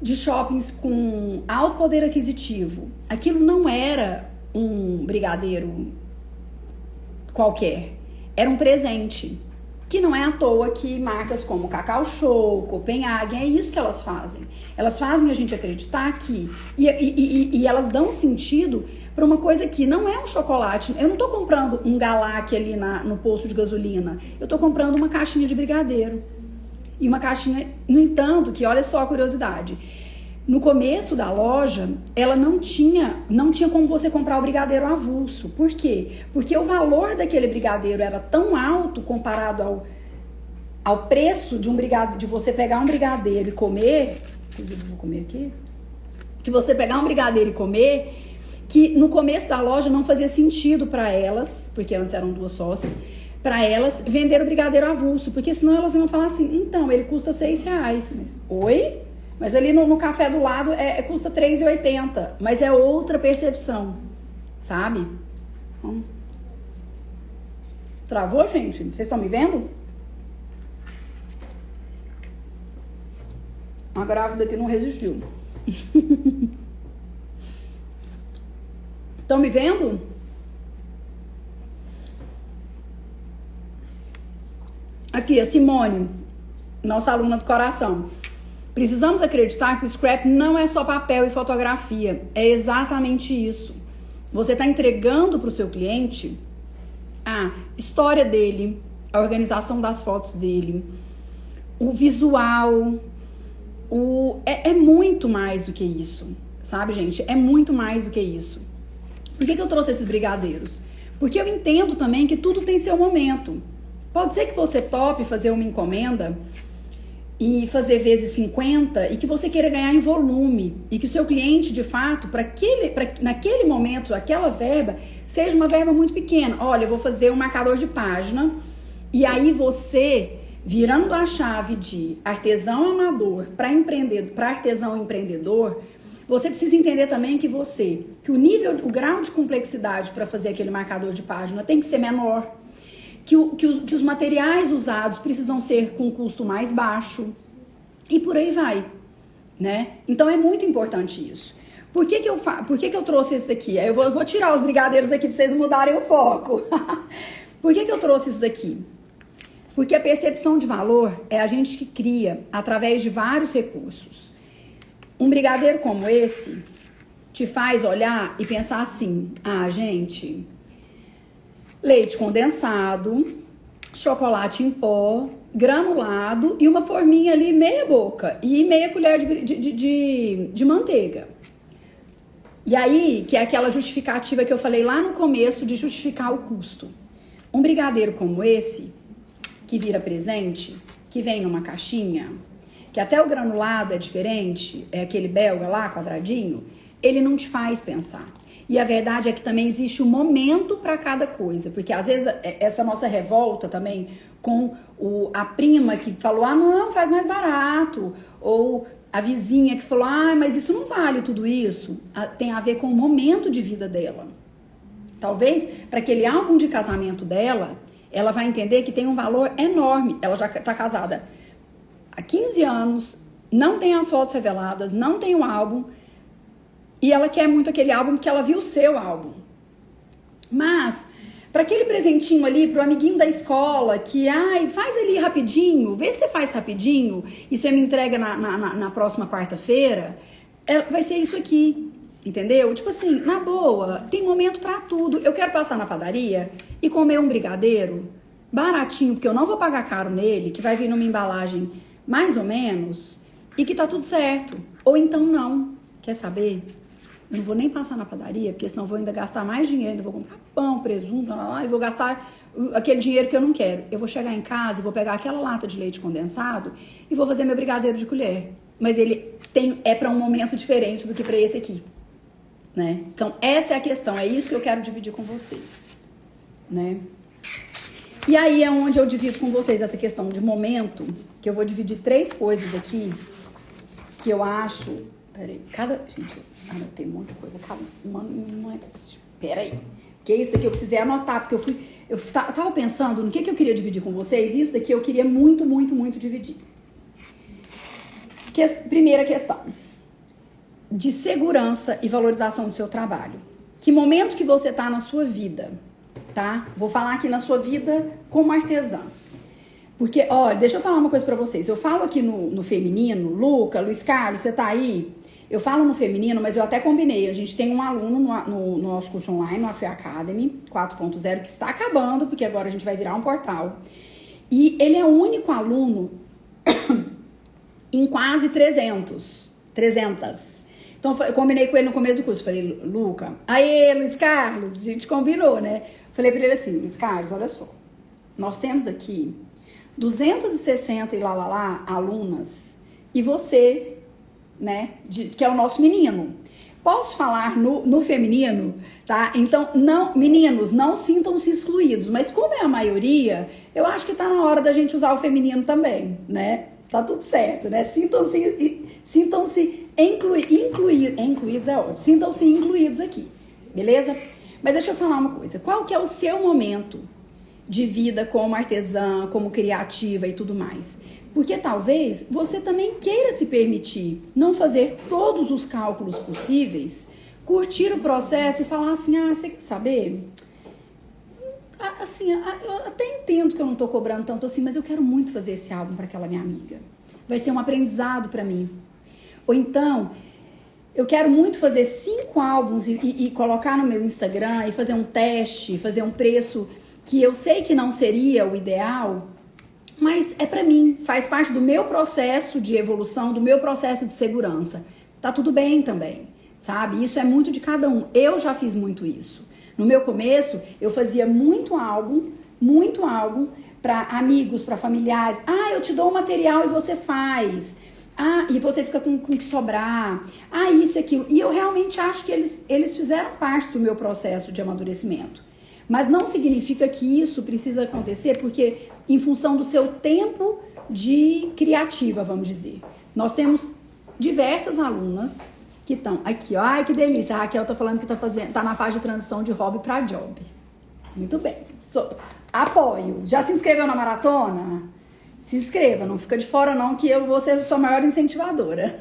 de shoppings com alto poder aquisitivo. Aquilo não era um brigadeiro qualquer, era um presente, que não é à toa que marcas como Cacau Show, Copenhagen, é isso que elas fazem. Elas fazem a gente acreditar que, e elas dão sentido para uma coisa que não é um chocolate. Eu não tô comprando um Galac ali no posto de gasolina, eu tô comprando uma caixinha de brigadeiro. E uma caixinha, no entanto, que olha só a curiosidade, no começo da loja, ela não tinha como você comprar o brigadeiro avulso. Por quê? Porque o valor daquele brigadeiro era tão alto comparado ao preço de de você pegar um brigadeiro e comer, inclusive eu vou comer aqui, de você pegar um brigadeiro e comer, que no começo da loja não fazia sentido para elas, porque antes eram duas sócias, para elas vender o brigadeiro avulso, porque senão elas iam falar assim, então, ele custa R$6. Mas, oi? Mas ali no café do lado custa R$3,80. Mas é outra percepção, sabe? Travou, gente? Vocês estão me vendo? A grávida que não resistiu. Estão me vendo? Aqui, a Simone, nossa aluna do coração. Precisamos acreditar que o scrap não é só papel e fotografia. É exatamente isso. Você está entregando para o seu cliente a história dele, a organização das fotos dele, o visual. É muito mais do que isso, sabe, gente? É muito mais do que isso. Por que eu trouxe esses brigadeiros? Porque eu entendo também que tudo tem seu momento. Pode ser que você tope fazer uma encomenda e fazer vezes 50 e que você queira ganhar em volume e que o seu cliente, de fato, naquele momento, aquela verba, seja uma verba muito pequena. Olha, eu vou fazer um marcador de página e aí você, virando a chave de artesão amador para artesão empreendedor, você precisa entender também que o grau de complexidade para fazer aquele marcador de página tem que ser menor. Que os materiais usados precisam ser com custo mais baixo e por aí vai, né? Então é muito importante isso. Por que eu trouxe isso daqui? Eu vou tirar os brigadeiros daqui para vocês mudarem o foco. Por que eu trouxe isso daqui? Porque a percepção de valor é a gente que cria através de vários recursos. Um brigadeiro como esse te faz olhar e pensar assim, gente... leite condensado, chocolate em pó, granulado e uma forminha ali meia boca e meia colher de manteiga. E aí, que é aquela justificativa que eu falei lá no começo de justificar o custo. Um brigadeiro como esse, que vira presente, que vem numa caixinha, que até o granulado é diferente, é aquele belga lá, quadradinho, ele não te faz pensar. E a verdade é que também existe um momento para cada coisa, porque às vezes essa nossa revolta também com a prima que falou, não, faz mais barato, ou a vizinha que falou, mas isso não vale tudo isso, tem a ver com o momento de vida dela. Talvez para aquele álbum de casamento dela, ela vai entender que tem um valor enorme. Ela já está casada há 15 anos, não tem as fotos reveladas, não tem o álbum, e ela quer muito aquele álbum porque ela viu o seu álbum. Mas, para aquele presentinho ali, pro amiguinho da escola, que, faz ali rapidinho, vê se você faz rapidinho, e você me entrega na próxima quarta-feira, vai ser isso aqui, entendeu? Tipo assim, na boa, tem momento para tudo. Eu quero passar na padaria e comer um brigadeiro baratinho, porque eu não vou pagar caro nele, que vai vir numa embalagem mais ou menos, e que tá tudo certo. Ou então não. Quer saber? Eu não vou nem passar na padaria, porque senão eu vou ainda gastar mais dinheiro, ainda vou comprar pão, presunto, e vou gastar aquele dinheiro que eu não quero. Eu vou chegar em casa e vou pegar aquela lata de leite condensado e vou fazer meu brigadeiro de colher. Mas ele é para um momento diferente do que para esse aqui, né? Então, essa é a questão, é isso que eu quero dividir com vocês, né? E aí é onde eu divido com vocês essa questão de momento, que eu vou dividir 3 coisas aqui, que eu acho... Peraí, gente, eu anotei um monte de coisa, cada uma não é... Peraí, porque isso aqui eu precisei anotar, porque eu tava pensando no que eu queria dividir com vocês, e isso daqui eu queria muito, muito, muito dividir. Primeira questão, de segurança e valorização do seu trabalho. Que momento que você tá na sua vida, tá? Vou falar aqui na sua vida como artesã. Porque, olha, deixa eu falar uma coisa pra vocês. Eu falo aqui no feminino, Luca, Luiz Carlos, você tá aí? Eu falo no feminino, mas eu até combinei. A gente tem um aluno no nosso curso online, no Afro Academy 4.0, que está acabando, porque agora a gente vai virar um portal. E ele é o único aluno em quase 300. Então, eu combinei com ele no começo do curso. Falei, Luca, aí, Luiz Carlos, a gente combinou, né? Falei pra ele assim, Luiz Carlos, olha só. Nós temos aqui 260 alunas e você, né, que é o nosso menino. Posso falar no feminino, tá? Então, não, meninos, não sintam-se excluídos, mas como é a maioria, eu acho que tá na hora da gente usar o feminino também, né? Tá tudo certo, né? Sintam-se incluídos, é ótimo. Sintam-se incluídos aqui, beleza? Mas deixa eu falar uma coisa. Qual que é o seu momento de vida como artesã, como criativa e tudo mais? Porque talvez você também queira se permitir não fazer todos os cálculos possíveis, curtir o processo e falar assim, você quer saber? Assim, eu até entendo que eu não tô cobrando tanto assim, mas eu quero muito fazer esse álbum para aquela minha amiga. Vai ser um aprendizado para mim. Ou então, eu quero muito fazer 5 álbuns e colocar no meu Instagram e fazer um teste, fazer um preço que eu sei que não seria o ideal, mas é pra mim, faz parte do meu processo de evolução, do meu processo de segurança. Tá tudo bem também, sabe? Isso é muito de cada um. Eu já fiz muito isso. No meu começo, eu fazia muito álbum pra amigos, pra familiares. Eu te dou o material e você faz. E você fica com o que sobrar. Isso e aquilo. E eu realmente acho que eles fizeram parte do meu processo de amadurecimento. Mas não significa que isso precisa acontecer porque em função do seu tempo de criativa, vamos dizer. Nós temos diversas alunas que estão aqui, ó. Ai, que delícia. A Raquel tá falando que tá na fase de transição de hobby para job. Muito bem. Apoio. Já se inscreveu na maratona? Se inscreva, não fica de fora não, que eu vou ser sua maior incentivadora.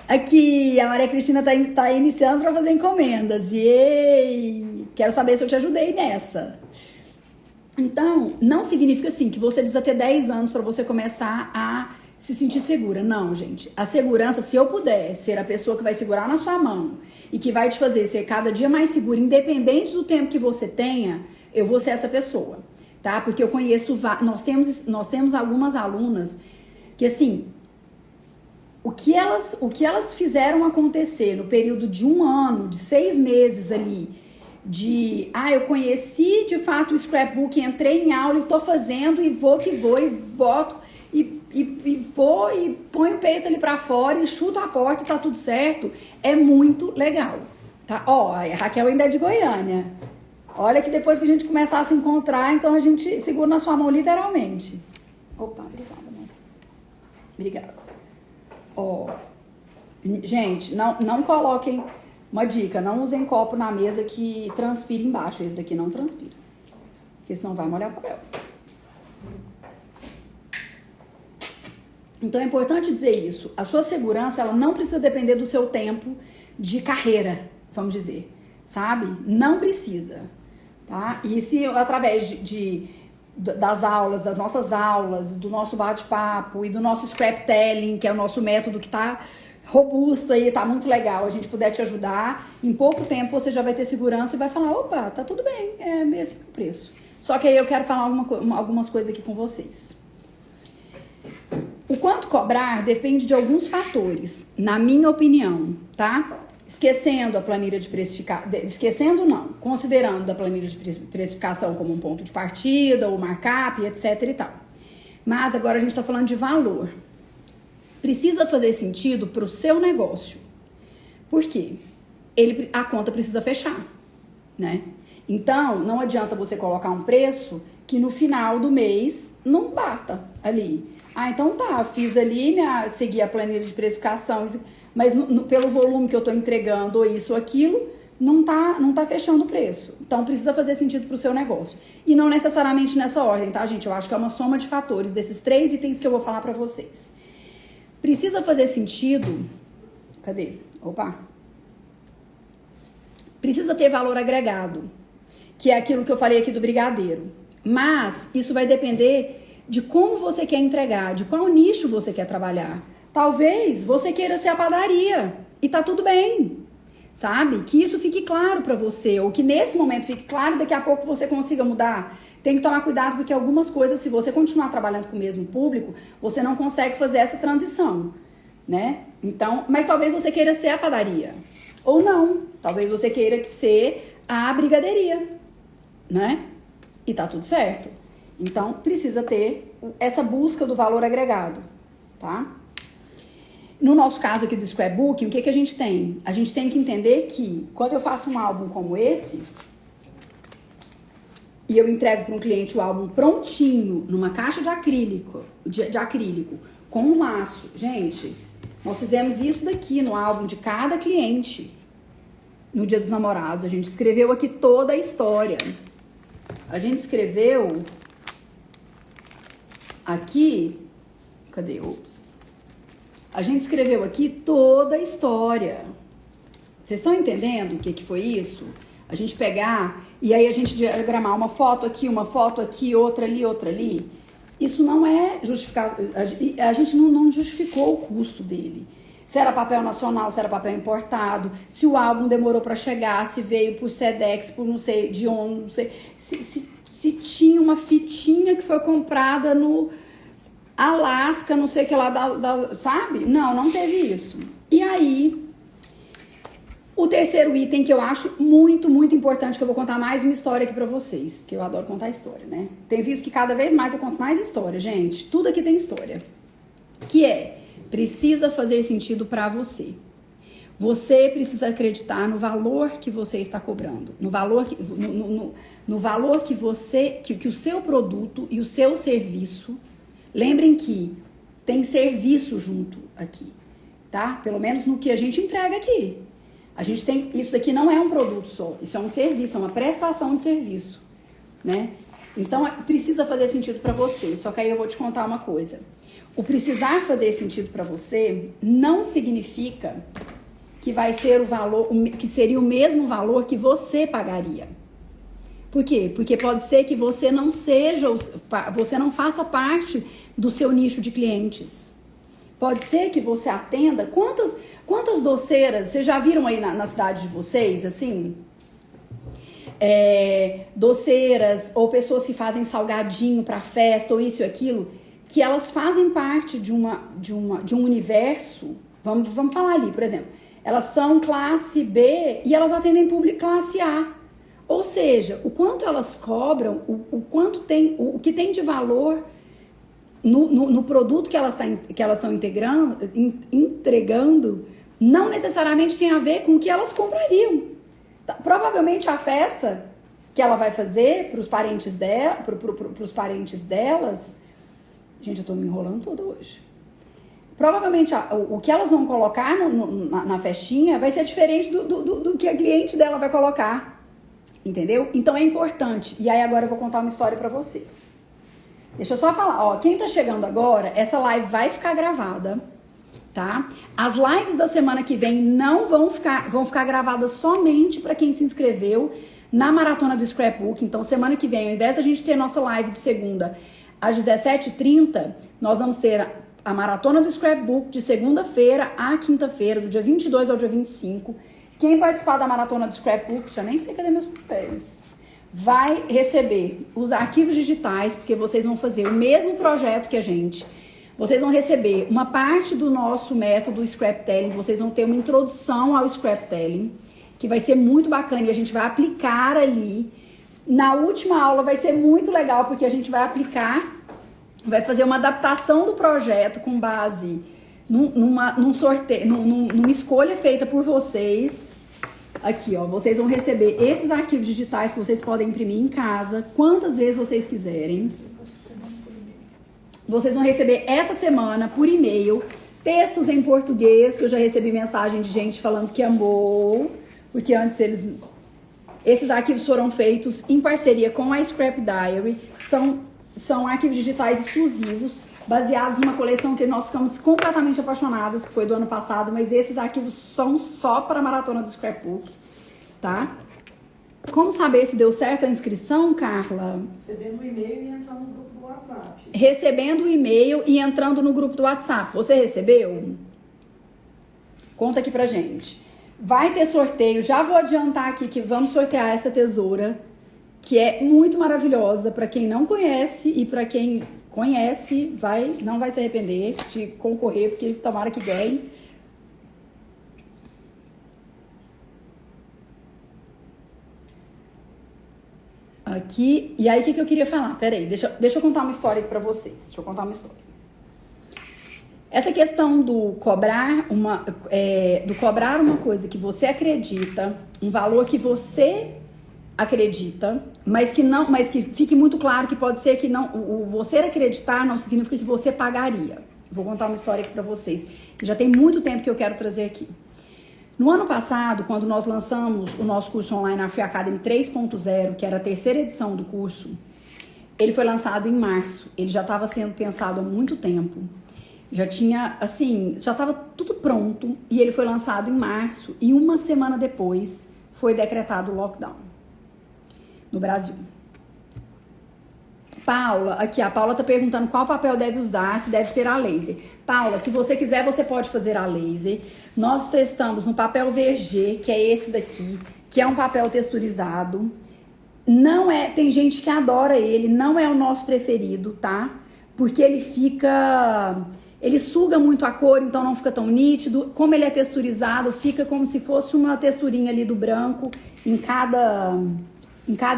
Aqui, a Maria Cristina tá iniciando para fazer encomendas. Ei! Quero saber se eu te ajudei nessa. Então, não significa assim que você precisa ter 10 anos para você começar a se sentir segura. Não, gente. A segurança, se eu puder ser a pessoa que vai segurar na sua mão e que vai te fazer ser cada dia mais segura, independente do tempo que você tenha, eu vou ser essa pessoa, tá? Porque eu conheço, nós temos algumas alunas que, assim, o que elas fizeram acontecer no período de 1 ano, de 6 meses ali, eu conheci de fato o scrapbook, entrei em aula e tô fazendo e vou e boto e vou e ponho o peito ali pra fora e chuto a porta e tá tudo certo. É muito legal, tá? Ó, a Raquel ainda é de Goiânia. Olha que depois que a gente começar a se encontrar, então a gente segura na sua mão literalmente. Opa, obrigada, amor. Obrigada. Ó, gente, não coloquem... Uma dica, não usem copo na mesa que transpira embaixo. Esse daqui não transpira, porque senão vai molhar o papel. Então é importante dizer isso. A sua segurança, ela não precisa depender do seu tempo de carreira, vamos dizer, sabe? Não precisa, tá? E se através das aulas, das nossas aulas, do nosso bate-papo e do nosso scraptelling, que é o nosso método que tá robusto aí, tá muito legal, a gente puder te ajudar, em pouco tempo você já vai ter segurança e vai falar, opa, tá tudo bem, é esse o preço. Só que aí eu quero falar algumas coisas aqui com vocês. O quanto cobrar depende de alguns fatores, na minha opinião, tá? Esquecendo a planilha de precificação, considerando a planilha de precificação como um ponto de partida, ou markup, etc e tal. Mas agora a gente tá falando de valor. Precisa fazer sentido para o seu negócio. Por quê? A conta precisa fechar, né? Então, não adianta você colocar um preço que no final do mês não bata ali. Ah, então tá, fiz ali, segui a planilha de precificação, mas pelo volume que eu tô entregando, ou isso ou aquilo, não tá fechando o preço. Então precisa fazer sentido pro seu negócio. E não necessariamente nessa ordem, tá, gente? Eu acho que é uma soma de fatores desses 3 itens que eu vou falar pra vocês. Precisa fazer sentido... Cadê? Opa! Precisa ter valor agregado, que é aquilo que eu falei aqui do brigadeiro. Mas isso vai depender de como você quer entregar, de qual nicho você quer trabalhar. Talvez você queira ser a padaria e tá tudo bem, sabe? Que isso fique claro pra você, ou que nesse momento fique claro, daqui a pouco você consiga mudar. Tem que tomar cuidado porque algumas coisas, se você continuar trabalhando com o mesmo público, você não consegue fazer essa transição, né? Então, mas talvez você queira ser a padaria, ou não. Talvez você queira ser a brigadeiria, né? E tá tudo certo. Então, precisa ter essa busca do valor agregado, tá? No nosso caso aqui do scrapbook, o que a gente tem? A gente tem que entender que quando eu faço um álbum como esse, e eu entrego para um cliente o álbum prontinho, numa caixa de acrílico, com um laço. Gente, nós fizemos isso daqui no álbum de cada cliente. No Dia dos Namorados, a gente escreveu aqui toda a história. A gente escreveu aqui... Cadê? Ops. A gente escreveu aqui toda a história. Vocês estão entendendo o que foi isso? A gente pegar e aí a gente diagramar uma foto aqui, outra ali, outra ali. Isso não é justificado. A gente não justificou o custo dele. Se era papel nacional, se era papel importado, se o álbum demorou para chegar, se veio por Sedex, por não sei de onde, não sei. Se tinha uma fitinha que foi comprada no Alasca, não sei o que lá, sabe? Não teve isso. E aí, o terceiro item que eu acho muito, muito importante, que eu vou contar mais uma história aqui pra vocês, porque eu adoro contar história, né? Tem visto que cada vez mais eu conto mais história, gente. Tudo aqui tem história. Que é, precisa fazer sentido pra você. Você precisa acreditar no valor que você está cobrando, no valor que você, que o seu produto e o seu serviço. Lembrem que tem serviço junto aqui, tá? Pelo menos no que a gente entrega aqui. A gente tem, isso daqui não é um produto só, isso é um serviço, é uma prestação de serviço, né? Então, precisa fazer sentido para você. Só que aí eu vou te contar uma coisa. O precisar fazer sentido para você não significa que vai ser o valor, que seria o mesmo valor que você pagaria. Por quê? Porque pode ser que você não faça parte do seu nicho de clientes. Pode ser que você atenda... Quantas doceiras, vocês já viram aí na cidade de vocês, assim? Doceiras ou pessoas que fazem salgadinho para festa ou isso e aquilo, que elas fazem parte de um universo. Vamos falar ali, por exemplo. Elas são classe B e elas atendem público classe A. Ou seja, o quanto elas cobram, o que tem de valor no produto que elas estão entregando, não necessariamente tem a ver com o que elas comprariam. Provavelmente a festa que ela vai fazer para os parentes delas, gente, eu tô me enrolando toda hoje. Provavelmente o que elas vão colocar na festinha vai ser diferente do que a cliente dela vai colocar. Entendeu? Então é importante. E aí agora eu vou contar uma história pra vocês. Deixa eu só falar, ó, quem tá chegando agora, essa live vai ficar gravada, tá? As lives da semana que vem não vão ficar gravadas somente pra quem se inscreveu na maratona do Scrapbook. Então semana que vem, ao invés da gente ter nossa live de segunda às 17h30, nós vamos ter a maratona do Scrapbook de segunda-feira à quinta-feira, do dia 22 ao dia 25. Quem participar da maratona do Scrapbook, já nem sei cadê meus papéis, vai receber os arquivos digitais, porque vocês vão fazer o mesmo projeto que a gente. Vocês vão receber uma parte do nosso método Scraptelling, vocês vão ter uma introdução ao Scraptelling, que vai ser muito bacana e a gente vai aplicar ali. Na última aula vai ser muito legal, porque a gente vai aplicar, vai fazer uma adaptação do projeto com base num sorteio, numa escolha feita por vocês, Aqui, ó, vocês vão receber esses arquivos digitais que vocês podem imprimir em casa, quantas vezes vocês quiserem. Vocês vão receber essa semana por e-mail textos em português, que eu já recebi mensagem de gente falando que amou, porque antes esses arquivos foram feitos em parceria com a Scrap Diary, são arquivos digitais exclusivos, baseados numa coleção que nós ficamos completamente apaixonadas, que foi do ano passado, mas esses arquivos são só para a maratona do Scrapbook, tá? Como saber se deu certo a inscrição, Carla? Recebendo o e-mail e entrando no grupo do WhatsApp. Recebendo o e-mail e entrando no grupo do WhatsApp. Você recebeu? Conta aqui pra gente. Vai ter sorteio, já vou adiantar aqui que vamos sortear essa tesoura, que é muito maravilhosa para quem não conhece e para quem conhece, não vai se arrepender de concorrer, porque tomara que ganhe. Aqui, e aí o que eu queria falar? Peraí, deixa eu contar uma história aqui pra vocês. Deixa eu contar uma história. Essa questão do cobrar uma coisa que você acredita, um valor que você acredita, mas que fique muito claro que pode ser que o você acreditar não significa que você pagaria. Vou contar uma história aqui pra vocês, que já tem muito tempo que eu quero trazer aqui. No ano passado, quando nós lançamos o nosso curso online, a Free Academy 3.0, que era a terceira edição do curso, ele foi lançado em março. Ele já estava sendo pensado há muito tempo. Já estava tudo pronto e ele foi lançado em março e uma semana depois foi decretado o lockdown no Brasil. Paula, aqui a Paula tá perguntando qual papel deve usar, se deve ser a laser. Paula, se você quiser, você pode fazer a laser. Nós testamos no papel VG, que é esse daqui, que é um papel texturizado. Tem gente que adora ele, não é o nosso preferido, tá? Porque ele suga muito a cor, então não fica tão nítido. Como ele é texturizado, fica como se fosse uma texturinha ali do branco em cada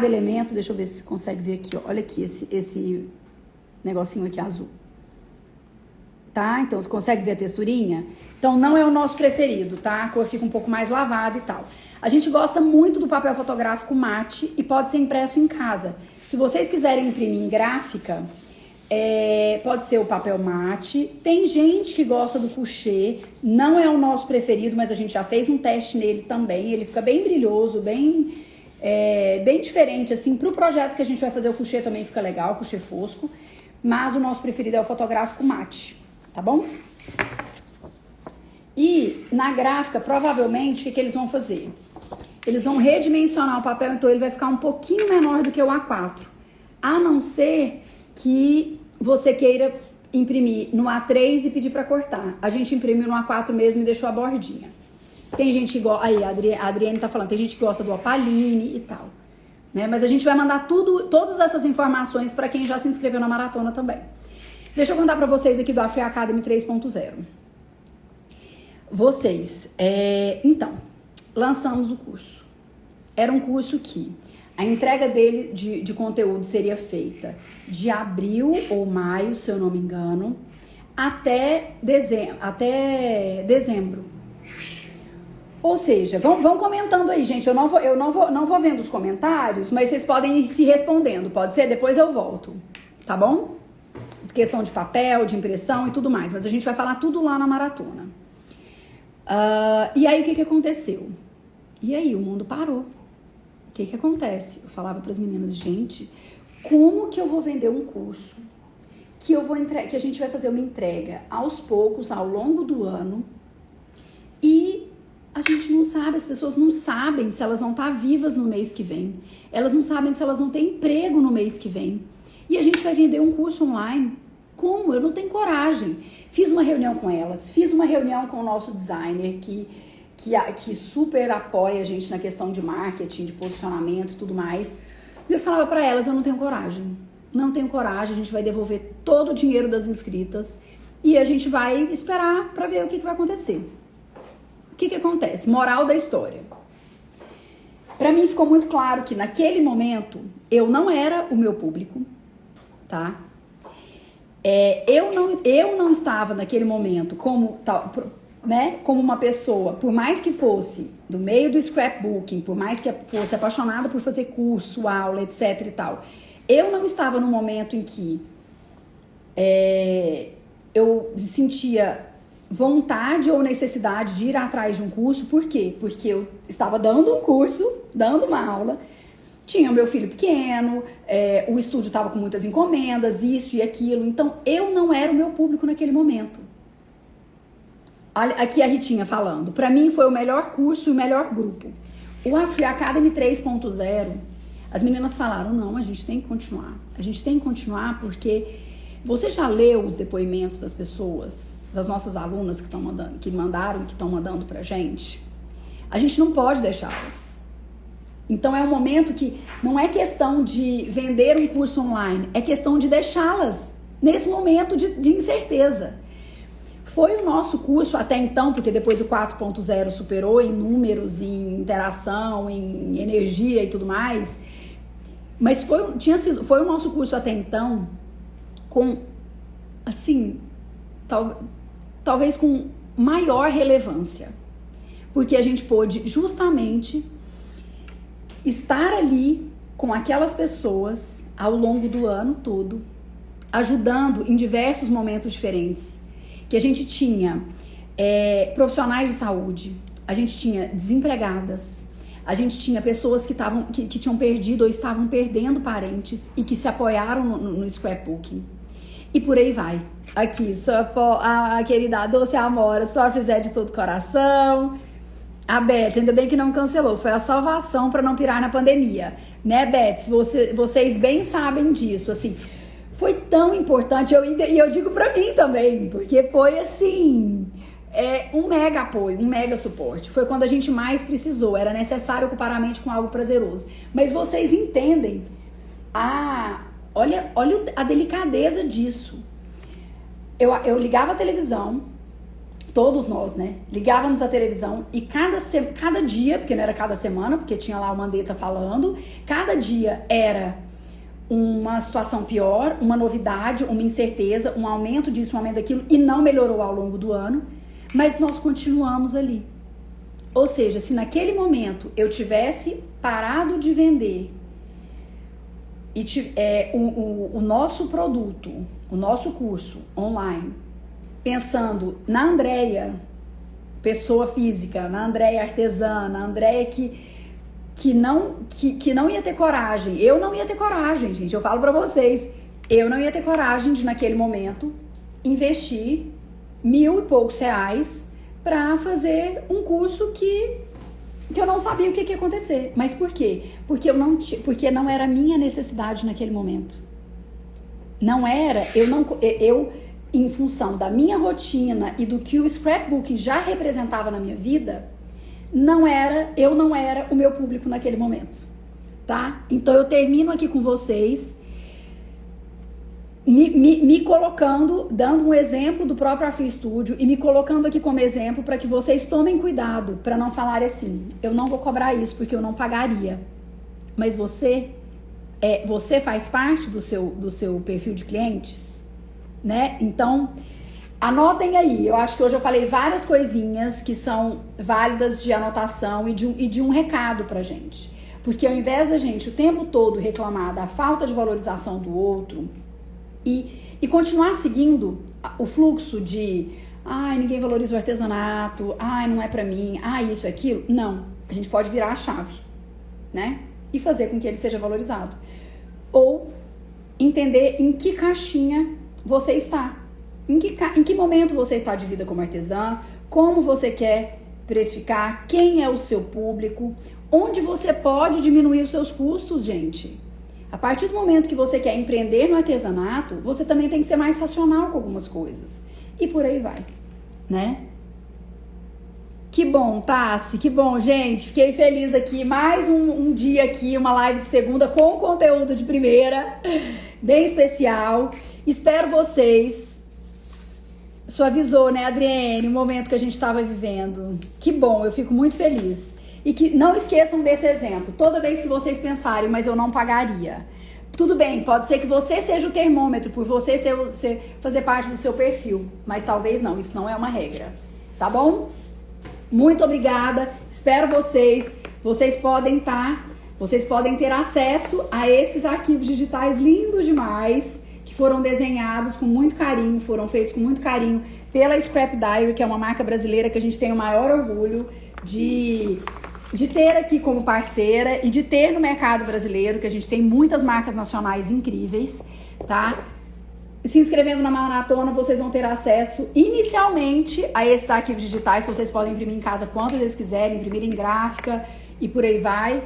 elemento. Deixa eu ver se você consegue ver aqui, ó. Olha aqui esse negocinho aqui azul. Tá? Então, você consegue ver a texturinha? Então, não é o nosso preferido, tá? A cor fica um pouco mais lavada e tal. A gente gosta muito do papel fotográfico mate e pode ser impresso em casa. Se vocês quiserem imprimir em gráfica, pode ser o papel mate. Tem gente que gosta do couché, não é o nosso preferido, mas a gente já fez um teste nele também. Ele fica bem brilhoso, bem diferente, assim. Pro projeto que a gente vai fazer, o couché também fica legal, o couché fosco. Mas o nosso preferido é o fotográfico mate. Tá bom? E na gráfica, provavelmente, o que eles vão fazer? Eles vão redimensionar o papel, então ele vai ficar um pouquinho menor do que o A4. A não ser que você queira imprimir no A3 e pedir para cortar. A gente imprimiu no A4 mesmo e deixou a bordinha. Tem gente que gosta... Aí, a Adriane tá falando, tem gente que gosta do Opaline e tal. Né? Mas a gente vai mandar todas essas informações para quem já se inscreveu na maratona também. Deixa eu contar pra vocês aqui do Free Academy 3.0. Então, lançamos o curso. Era um curso que a entrega dele de conteúdo seria feita de abril ou maio, se eu não me engano, até dezembro. Ou seja, vão comentando aí, gente. Eu não vou vendo os comentários, mas vocês podem ir se respondendo. Pode ser? Depois eu volto. Tá bom? Questão de papel, de impressão e tudo mais. Mas a gente vai falar tudo lá na maratona. E aí, o que aconteceu? E aí, o mundo parou. O que acontece? Eu falava para as meninas, gente, como que eu vou vender um curso que a gente vai fazer uma entrega aos poucos, ao longo do ano, e a gente não sabe, as pessoas não sabem se elas vão estar vivas no mês que vem. Elas não sabem se elas vão ter emprego no mês que vem. E a gente vai vender um curso online. Como? Eu não tenho coragem. Fiz uma reunião com elas, fiz uma reunião com o nosso designer que super apoia a gente na questão de marketing, de posicionamento e tudo mais. E eu falava para elas, eu não tenho coragem. Não tenho coragem, a gente vai devolver todo o dinheiro das inscritas e a gente vai esperar para ver o que vai acontecer. O que acontece? Moral da história. Para mim ficou muito claro que naquele momento eu não era o meu público, tá? Eu não estava naquele momento como tal, né, como uma pessoa, por mais que fosse do meio do scrapbooking, por mais que fosse apaixonada por fazer curso, aula, etc e tal, eu não estava num momento em que eu sentia vontade ou necessidade de ir atrás de um curso. Por quê? Porque eu estava dando um curso, dando uma aula, tinha meu filho pequeno, o estúdio estava com muitas encomendas, isso e aquilo, então eu não era o meu público naquele momento. Olha, aqui a Ritinha falando, pra mim foi o melhor curso e o melhor grupo. O Afri Academy 3.0, as meninas falaram, não, a gente tem que continuar. A gente tem que continuar porque você já leu os depoimentos das pessoas, das nossas alunas que estão mandando pra gente? A gente não pode deixá-las. Então é um momento que não é questão de vender um curso online, é questão de deixá-las nesse momento de incerteza. Foi o nosso curso até então, porque depois o 4.0 superou em números, em interação, em energia e tudo mais, mas foi o nosso curso até então com, assim, talvez com maior relevância, porque a gente pôde justamente estar ali com aquelas pessoas ao longo do ano todo, ajudando em diversos momentos diferentes, que a gente tinha profissionais de saúde, a gente tinha desempregadas, a gente tinha pessoas que tinham perdido ou estavam perdendo parentes e que se apoiaram no scrapbooking. E por aí vai. Aqui, a querida Doce Amora, sofre Zé de todo coração. A Beth, ainda bem que não cancelou, foi a salvação para não pirar na pandemia. Né, Beth? Vocês bem sabem disso, assim. Foi tão importante, e eu digo pra mim também, porque foi assim, um mega apoio, um mega suporte. Foi quando a gente mais precisou, era necessário ocupar a mente com algo prazeroso. Mas vocês entendem, olha a delicadeza disso. Eu ligava a televisão, todos nós, né? Ligávamos a televisão e cada dia, porque não era cada semana, porque tinha lá o Mandetta falando, cada dia era uma situação pior, uma novidade, uma incerteza, um aumento disso, um aumento daquilo, e não melhorou ao longo do ano, mas nós continuamos ali. Ou seja, se naquele momento eu tivesse parado de vender e o nosso produto, o nosso curso online, pensando na Andréia, pessoa física, na Andréia artesã, na Andréia que não ia ter coragem. Eu não ia ter coragem, gente. Eu falo pra vocês, eu não ia ter coragem de, naquele momento, investir R$1.000 e poucos pra fazer um curso que eu não sabia o que ia acontecer. Mas por quê? Porque não era a minha necessidade naquele momento. Não era, eu em função da minha rotina e do que o scrapbooking já representava na minha vida, eu não era o meu público naquele momento, tá? Então eu termino aqui com vocês, me colocando, dando um exemplo do próprio Afri Studio e me colocando aqui como exemplo para que vocês tomem cuidado para não falar assim, eu não vou cobrar isso porque eu não pagaria. Mas você faz parte do seu perfil de clientes, né? Então, anotem aí, eu acho que hoje eu falei várias coisinhas que são válidas de anotação e de um recado pra gente. Porque ao invés da gente o tempo todo reclamar da falta de valorização do outro e continuar seguindo o fluxo de ninguém valoriza o artesanato, não é pra mim, isso, aquilo, não. A gente pode virar a chave, né? E fazer com que ele seja valorizado. Ou entender em que caixinha você está. Em que momento você está de vida como artesã, como você quer precificar, quem é o seu público, onde você pode diminuir os seus custos, gente. A partir do momento que você quer empreender no artesanato, você também tem que ser mais racional com algumas coisas. E por aí vai, né? Que bom, Tassi, que bom, gente. Fiquei feliz aqui. Mais um dia aqui, uma live de segunda com conteúdo de primeira, bem especial. Espero vocês. Suavizou, né, Adriene, o momento que a gente estava vivendo. Que bom, eu fico muito feliz. E que não esqueçam desse exemplo. Toda vez que vocês pensarem, mas eu não pagaria. Tudo bem, pode ser que você seja o termômetro, por você fazer parte do seu perfil. Mas talvez não, isso não é uma regra. tá bom? Muito obrigada, espero vocês. Vocês podem ter acesso a esses arquivos digitais lindos demais, que foram desenhados com muito carinho, foram feitos com muito carinho pela Scrap Diary, que é uma marca brasileira que a gente tem o maior orgulho de ter aqui como parceira e de ter no mercado brasileiro, que a gente tem muitas marcas nacionais incríveis, tá? Se inscrevendo na maratona, vocês vão ter acesso inicialmente a esses arquivos digitais que vocês podem imprimir em casa quantas vezes quiserem, imprimir em gráfica e por aí vai.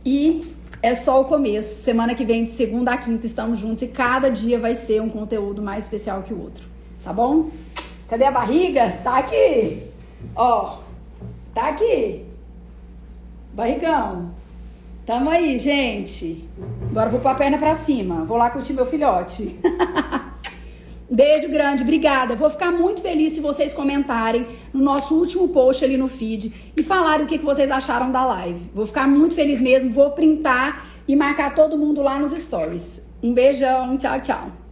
E é só o começo. Semana que vem, de segunda a quinta, estamos juntos e cada dia vai ser um conteúdo mais especial que o outro, tá bom? Cadê a barriga? Tá aqui! Ó, tá aqui! Barrigão! Tamo aí, gente! Agora eu vou pôr a perna pra cima. Vou lá curtir meu filhote. Beijo grande, obrigada. Vou ficar muito feliz se vocês comentarem no nosso último post ali no feed e falarem o que vocês acharam da live. Vou ficar muito feliz mesmo, vou printar e marcar todo mundo lá nos stories. Um beijão, tchau, tchau.